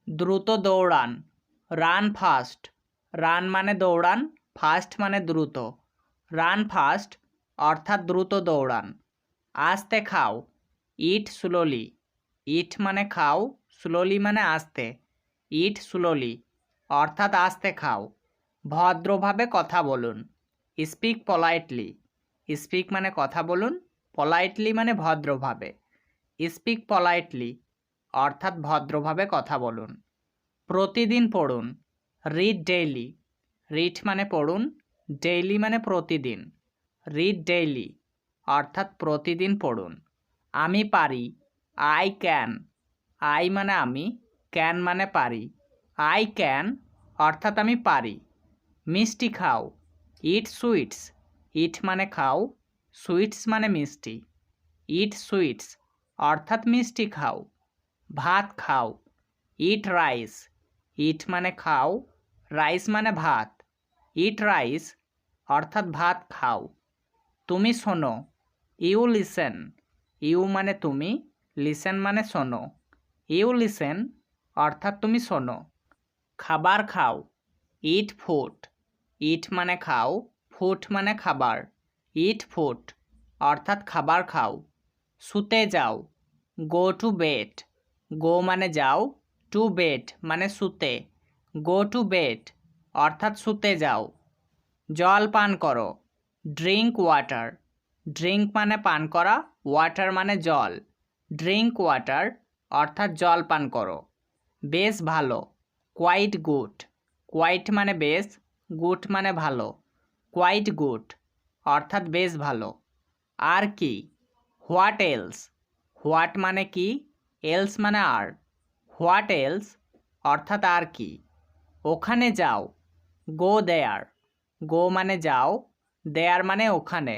দ্রুত দৌড়ান, run fast. Run মানে দৌড়ান, fast মানে দ্রুত। রান ফাস্ট অর্থাৎ দ্রুত দৌড়ান। আস্তে খাও, ইট স্লোলি। ইট মানে খাও, স্লোলি মানে আস্তে। ইট স্লোলি অর্থাৎ আস্তে খাও। ভদ্রভাবে কথা বলুন, স্পিক পলাইটলি। স্পিক মানে কথা বলুন, পলাইটলি মানে ভদ্রভাবে। স্পিক পলাইটলি অর্থাৎ ভদ্রভাবে কথা বলুন। প্রতিদিন পড়ুন, রিড ডেইলি। রিড মানে পড়ুন, ডেইলি মানে প্রতিদিন। রিড ডেইলি অর্থাৎ প্রতিদিন পড়ুন। আমি পারি, আই ক্যান। আই মানে আমি, ক্যান মানে পারি। আই ক্যান অর্থাৎ আমি পারি। মিষ্টি খাও, ইট সুইটস। ইট মানে খাও, সুইটস মানে মিষ্টি। ইট সুইটস অর্থাৎ মিষ্টি খাও। ভাত খাও, ইট রাইস। ইট মানে খাও, রাইস মানে ভাত। ইট রাইস অর্থাৎ ভাত খাও। তুমি শোনো, ইউ লিসেন। ইউ মানে তুমি, লিসেন মানে শোনো। ইউ লিসেন অর্থাৎ তুমি শোনো। খাবার খাও, ইট ফুড। ইট মানে খাও, ফুড মানে খাবার। ইট ফুড অর্থাৎ খাবার খাও। শুতে যাও, গো টু বেড। গো মানে যাও, টু বেড মানে শুতে। গো টু বেড অর্থাৎ শুতে যাও। জল পান করো, ড্রিঙ্ক ওয়াটার। ড্রিঙ্ক মানে পান করা, ওয়াটার মানে জল। ড্রিঙ্ক ওয়াটার অর্থাৎ জল পান করো। বেশ ভালো, কোয়াইট গুড। কোয়াইট মানে বেশ, গুড মানে ভালো। কোয়াইট গুড অর্থাৎ বেশ ভালো। আর কি, হোয়াট এলস। হোয়াট মানে কি, এলস মানে আর। হোয়াট এলস অর্থাৎ আর কি। ওখানে যাও, গো দেয়ার। গো মানে যাও, দেয়ার মানে ওখানে।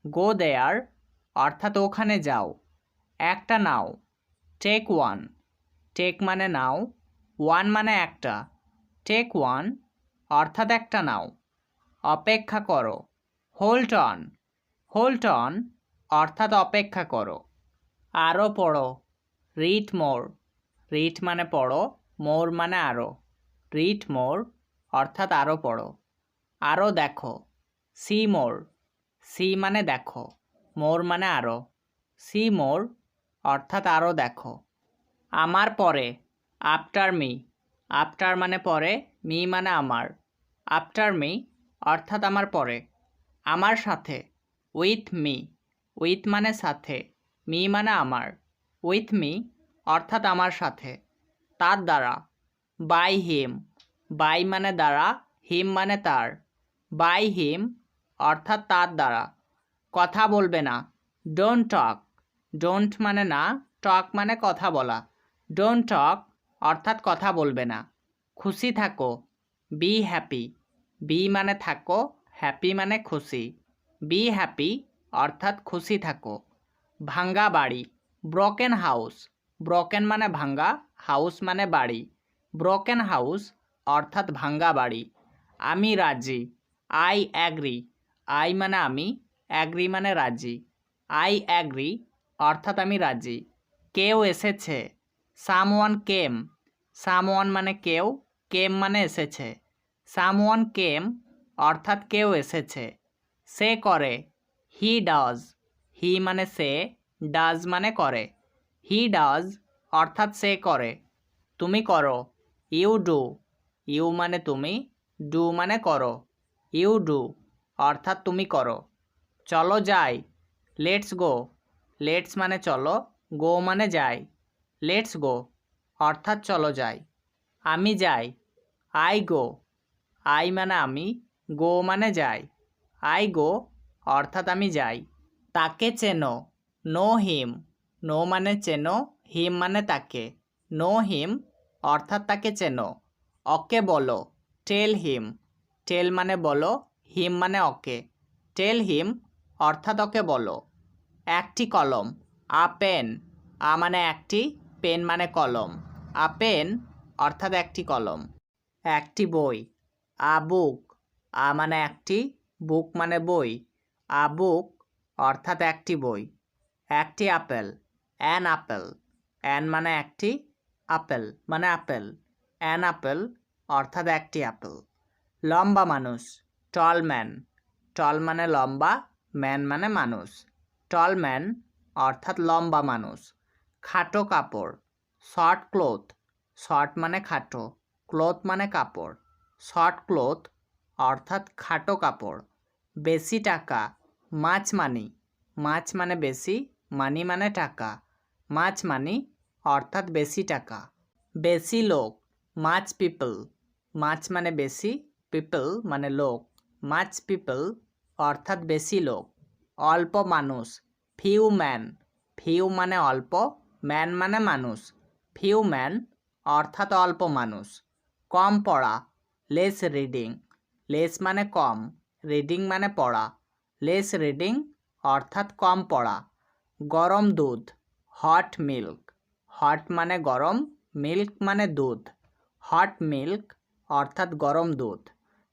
গো দেয়ার অর্থাৎ ওখানে যাও। একটা নাও, টেক ওয়ান। টেক মানে নাও, ওয়ান মানে একটা। টেক ওয়ান অর্থাৎ একটা নাও। অপেক্ষা করো, হোল্ড অন। হোল্ড অন অর্থাৎ অপেক্ষা করো। আরও পড়ো, রিড মোর। রিড মানে পড়ো, মোর মানে আরও। রিড মোর অর্থাৎ আরও পড়ো। আরও দেখো, সি মোর। সি মানে দেখো, মোর মানে আরও। সি মোর অর্থাৎ আরও দেখো। আমার পরে, আফটার মি। আফটার মানে পরে, মি মানে আমার। আফটার মি অর্থাৎ আমার পরে। আমার সাথে, উইথ মি। উইথ মানে সাথে, মি মানে আমার। উইথ মি অর্থাৎ আমার সাথে। তার দ্বারা, বাই হিম। বাই মানে দ্বারা, হিম মানে তার। বাই হিম অর্থাৎ তার দ্বারা। কথা বলবে না, ডোন্ট টক। ডোন্ট মানে না, টক মানে কথা বলা। ডোন্ট টক অর্থাৎ কথা বলবে না। খুশি থাকো, বি হ্যাপি। বি মানে থাকো, হ্যাপি মানে খুশি। বি হ্যাপি অর্থাৎ খুশি থাকো। ভাঙ্গা বাড়ি, ব্রোকেন হাউস। ব্রোকেন মানে ভাঙ্গা, হাউস মানে বাড়ি। ব্রোকেন হাউস অর্থাৎ ভাঙ্গা বাড়ি। আমি রাজি, আই অ্যাগ্রি। আই মানে আমি, অ্যাগ্রি মানে রাজি। আই অ্যাগ্রি অর্থাৎ আমি রাজি। কেউ এসেছে, সামওয়ান কেম। সামওয়ান মানে কেউ, কেম মানে এসেছে। সামওয়ান কেম অর্থাৎ কেউ এসেছে। সে করে, হি ডাজ। হি মানে সে, ডাজ মানে করে। হি ডাজ অর্থাৎ সে করে। তুমি করো, ইউ ডু। ইউ মানে তুমি, ডু মানে করো। ইউ ডু অর্থাৎ তুমি করো। চলো যাই, লেটস গো। লেটস মানে চলো, গো মানে যাই। লেটস গো অর্থাৎ চলো যাই। আমি যাই, আই গো। আই মানে আমি, গো মানে যাই। আই গো অর্থাৎ আমি যাই। তাকে চেনো, নো হিম। নো মানে চেনো, হিম মানে তাকে। নো হিম অর্থাৎ তাকে চেনো। ওকে বলো, টেল হিম। টেল মানে বলো, হিম মানে ওকে। টেল হিম অর্থাৎ ওকে বলো। একটি কলম, আ পেন। আ মানে একটি, পেন মানে কলম। আ পেন অর্থাৎ একটি কলম। একটি বই, আ বুক। আ মানে একটি, বুক মানে বই। আ বুক অর্থাৎ একটি বই। একটি আপেল, অ্যান আপেল। অ্যান মানে একটি, আপেল মানে আপেল, অ্যান আপেল অর্থাৎ একটি আপেল। লম্বা মানুষ, টল ম্যান, টল মানে লম্বা, ম্যান মানে মানুষ, টল ম্যান অর্থাৎ লম্বা মানুষ। খাটো কাপড়, শর্ট ক্লোথ, শর্ট মানে খাটো, ক্লোথ মানে কাপড়, শর্ট ক্লোথ অর্থাৎ খাটো কাপড়। বেশি টাকা, মাছ মানি, মাছ মানে বেশি, মানি মানে টাকা, মাছ মানি অর্থাৎ বেশি টাকা। বেশি লোক, মাছ পিপল, মাছ মানে বেশি, পিপল মানে লোক, মাছ পিপল অর্থাৎ বেশি লোক। অল্প মানুষ, ফিউ ম্যান, ফিউ মানে অল্প, ম্যান মানে মানুষ, ফিউ ম্যান অর্থাৎ অল্প মানুষ। কম পড়া, লেস রিডিং, লেস মানে কম, রিডিং মানে পড়া, লেস রিডিং অর্থাৎ কম পড়া। গরম দুধ, হট মিল্ক, হট মানে গরম, মিল্ক মানে দুধ, হট মিল্ক অর্থাৎ গরম দুধ।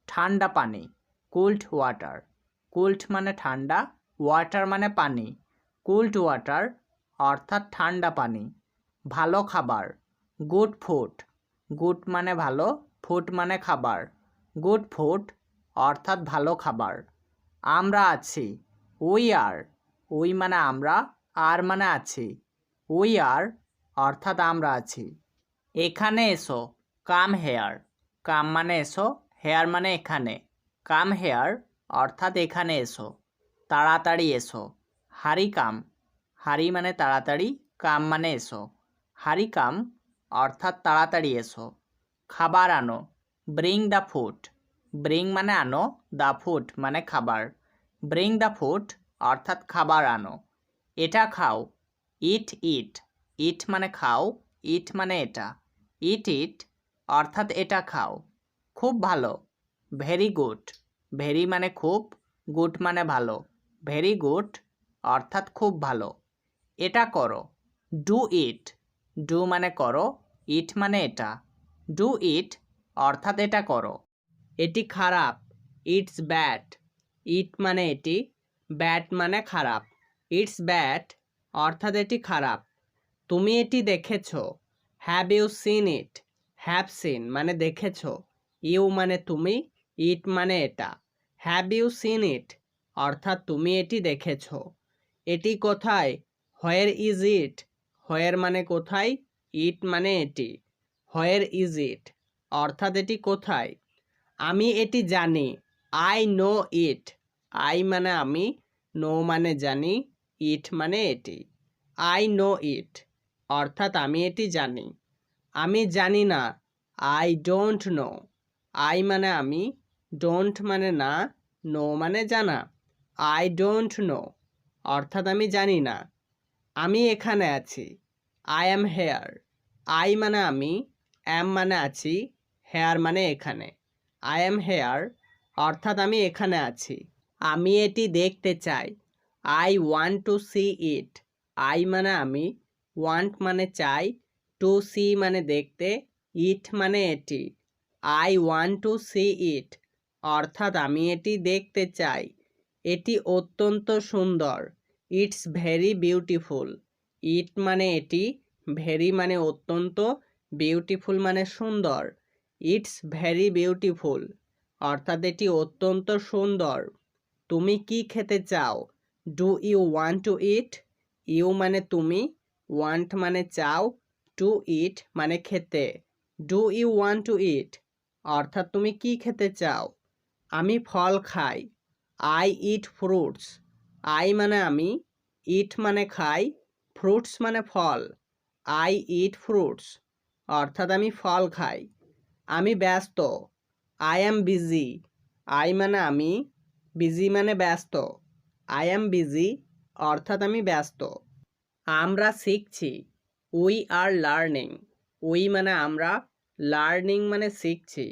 ঠান্ডা পানি, কুল্ড ওয়াটার, কুল্ড মানে ঠান্ডা, ওয়াটার মানে পানি, কুল্ড ওয়াটার অর্থাৎ ঠান্ডা পানি। ভালো খাবার, গুড ফুড, গুড মানে ভালো, ফুড মানে খাবার, গুড ফুড অর্থাৎ ভালো খাবার। আমরা আছি, উই আর, উই মানে আমরা, আর মানে আছি, উই আর অর্থাৎ আমরা আছি। এখানে এসো, কাম হেয়ার, কাম মানে এসো, হেয়ার মানে এখানে, কাম হেয়ার অর্থাৎ এখানে এসো। তাড়াতাড়ি এসো, হারি কাম, হারি মানে তাড়াতাড়ি, কাম মানে এসো, হারি কাম অর্থাৎ তাড়াতাড়ি এসো। খাবার আনো, ব্রিং দ্য ফুড, ব্রিং মানে আনো, দ্য ফুড মানে খাবার, ব্রিং দ্য ফুড অর্থাৎ খাবার আনো। এটা খাও, ইট ইট, ইট মানে খাও, ইট মানে এটা, ইট ইট অর্থাৎ এটা খাও। খুব ভালো, ভেরি গুড, ভেরি মানে খুব, গুড মানে ভালো, ভেরি গুড অর্থাৎ খুব ভালো। এটা করো, ডু ইট, ডু মানে করো, ইট মানে এটা, ডু ইট অর্থাৎ এটা করো। এটি খারাপ, ইটস ব্যাড, ইট মানে এটি, ব্যাড মানে খারাপ, ইটস ব্যাড অর্থাৎ এটি খারাপ। তুমি এটি দেখেছো, have you seen it, have seen মানে দেখেছো, ইউ মানে তুমি, ইট মানে এটা, হ্যাভ ইউ সিন ইট অর্থাৎ তুমি এটি দেখেছো। এটি কোথায়, হোয়ার ইজ ইট, হোয়ার মানে কোথায়, ইট মানে এটি, হোয়ার ইজ ইট অর্থাৎ এটি কোথায়। আমি এটি জানি, আই নো ইট, আই মানে আমি, নো মানে জানি, ইট মানে এটি, আই নো ইট অর্থাৎ আমি এটি জানি। আমি জানি না, আই ডোন্ট নো, আই মানে আমি, ডোন্ট মানে না, নো মানে জানা, আই ডোন্ট নো অর্থাৎ আমি জানি না। আমি এখানে আছি, আই অ্যাম হেয়ার, আই মানে আমি, অ্যাম মানে আছি, হেয়ার মানে এখানে, আই অ্যাম হেয়ার অর্থাৎ আমি এখানে আছি। আমি এটি দেখতে চাই, I want to see it, I মানে আমি, ওয়ান্ট মানে চাই, টু সি মানে দেখতে, ইট মানে এটি, আই ওয়ান্ট টু সি ইট অর্থাৎ আমি এটি দেখতে চাই। এটি অত্যন্ত সুন্দর, ইটস ভেরি বিউটিফুল, ইট মানে এটি, ভেরি মানে অত্যন্ত, বিউটিফুল মানে সুন্দর, ইটস ভেরি বিউটিফুল অর্থাৎ এটি অত্যন্ত সুন্দর। তুমি কি খেতে চাও, do you want to eat, you মানে তুমি, ওয়ান্ট মানে চাও, টু ইট মানে খেতে, do you want to eat অর্থাৎ তুমি কি খেতে চাও। আমি ফল খাই, আই ইট ফ্রুটস, আই মানে আমি, ইট মানে খাই, ফ্রুটস মানে ফল, আই ইট ফ্রুটস অর্থাৎ আমি ফল খাই। আমি ব্যস্ত, আই অ্যাম বিজি, আই মানে আমি, বিজি মানে ব্যস্ত, আই অ্যাম বিজি অর্থাৎ আমি ব্যস্ত। আমরা শিখছি, উই আর লার্নিং, উই মানে আমরা, লার্নিং মানে শিখছি,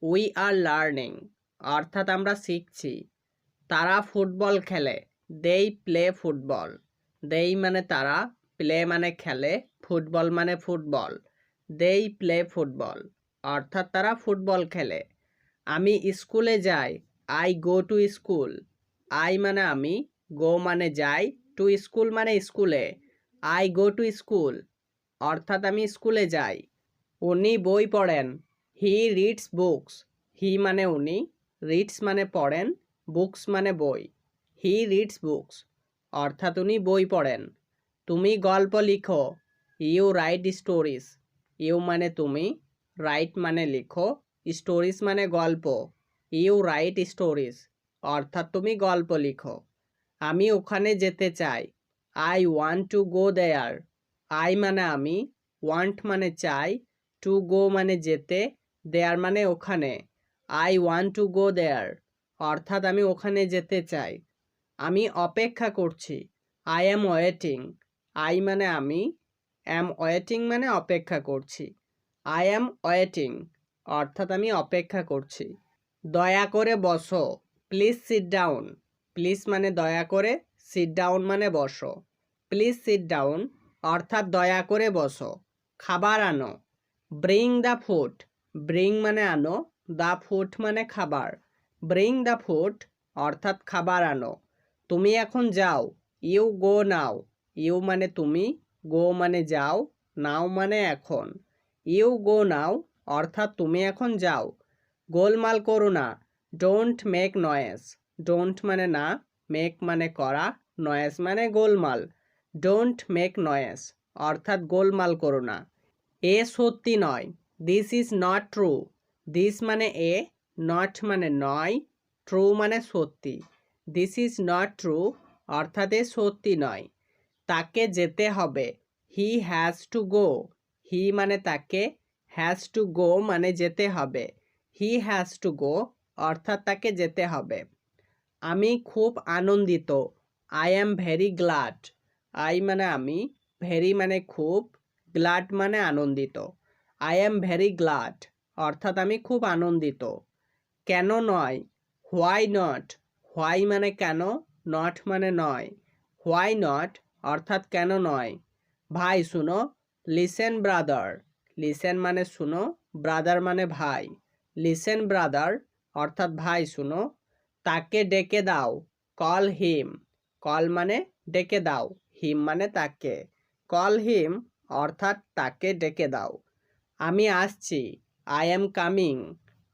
উই আর লার্নিং অর্থাৎ আমরা শিখছি। তারা ফুটবল খেলে, দেই প্লে ফুটবল, দেই মানে তারা, প্লে মানে খেলে, ফুটবল মানে ফুটবল, দেই প্লে ফুটবল অর্থাৎ তারা ফুটবল খেলে। আমি স্কুলে যাই, I go to school, I মানে আমি, গো মানে যাই, টু স্কুল মানে স্কুলে, আই গো টু স্কুল অর্থাৎ আমি স্কুলে যাই। উনি বই পড়েন। He reads books. হি মানে উনি, রিডস মানে পড়েন, বুকস মানে বই। হি রিডস বুকস অর্থাৎ উনি বই পড়েন। তুমি গল্প লিখো। You right stories. ইউ মানে তুমি, রাইট মানে লিখো, স্টোরিজ মানে গল্প। ইউ রাইট স্টোরিজ অর্থাৎ তুমি গল্প লিখো। আমি ওখানে যেতে চাই। I want to go there. I মানে আমি, ওয়ান্ট মানে চাই, টু গো মানে যেতে, দেয়ার মানে ওখানে। আই ওয়ান্ট টু গো দেয়ার অর্থাৎ আমি ওখানে যেতে চাই। আমি অপেক্ষা করছি। I am waiting. আই মানে আমি, অ্যাম ওয়েটিং মানে অপেক্ষা করছি। আই অ্যাম ওয়েটিং অর্থাৎ আমি অপেক্ষা করছি। দয়া করে বসো। Please sit down. প্লিজ মানে দয়া করে, সিট ডাউন মানে বসো। প্লিজ সিট ডাউন অর্থাৎ দয়া করে বসো। খাবার আনো। Bring the food. ব্রিং মানে আনো, দ্য ফুড মানে খাবার। ব্রিং দ্য ফুড অর্থাৎ খাবার আনো। তুমি এখন যাও। You go now. ইউ মানে তুমি, গো মানে যাও, নাও মানে এখন। ইউ গো নাও অর্থাৎ তুমি এখন যাও। গোলমাল করো না। Don't make noise. ডোন্ট মানে না, মেক মানে করা, নয়েজ মানে গোলমাল। ডোন্ট মেক নয়েজ অর্থাৎ গোলমাল করো না। এ সত্যি নয়। This is not true. This মানে এ, নট মানে নয়, ট্রু মানে সত্যি। দিস ইজ নট ট্রু অর্থাৎ এ সত্যি নয়। তাকে যেতে হবে। He has to go. হি মানে তাকে, হ্যাজ টু গো মানে যেতে হবে। হি হ্যাজ টু গো অর্থাৎ তাকে যেতে হবে। আমি খুব আনন্দিত। I am very glad. I মানে আমি, ভেরি মানে খুব, গ্ল্যাড মানে আনন্দিত। আই অ্যাম ভেরি গ্ল্যাড অর্থাৎ আমি খুব আনন্দিত। কেন নয়? Why not. হোয়াই মানে কেন, নট মানে নয়। হোয়াই নট অর্থাৎ কেন নয়। ভাই শুনো। Listen brother. লিসেন মানে শুনো, ব্রাদার মানে ভাই। লিসেন ব্রাদার অর্থাৎ ভাই শুনো। তাকে ডেকে দাও। Call him. কল মানে ডেকে দাও, হিম মানে তাকে। কল হিম অর্থাৎ তাকে ডেকে দাও। আমি আসছি। I am coming.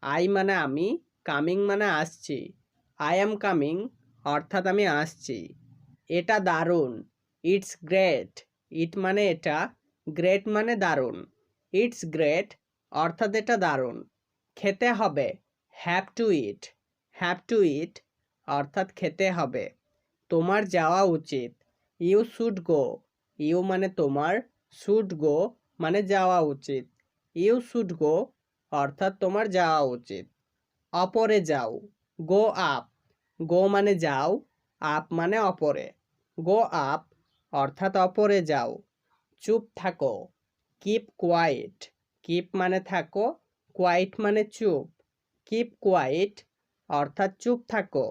আই মানে আমি, কামিং মানে আসছি। আই অ্যাম কামিং অর্থাৎ আমি আসছি। এটা দারুণ। It's great. ইট মানে এটা, গ্রেট মানে দারুণ। ইটস গ্রেট অর্থাৎ এটা দারুণ। খেতে হবে। Have to eat. Have to eat অর্থাৎ খেতে হবে। তোমার যাওয়া উচিত। You should go. ইউ মানে তোমার, শুড গো মানে যাওয়া উচিত। ইউ শুড গো অর্থাৎ তোমার যাওয়া উচিত। অপরে যাও। Go up. গো মানে যাও, আপ মানে অপরে। গো আপ অর্থাৎ অপরে যাও। চুপ থাকো। Keep quiet. কিপ মানে থাকো, কোয়াইট মানে চুপ। কিপ কোয়াইট অর্থাৎ চুপ থাকো।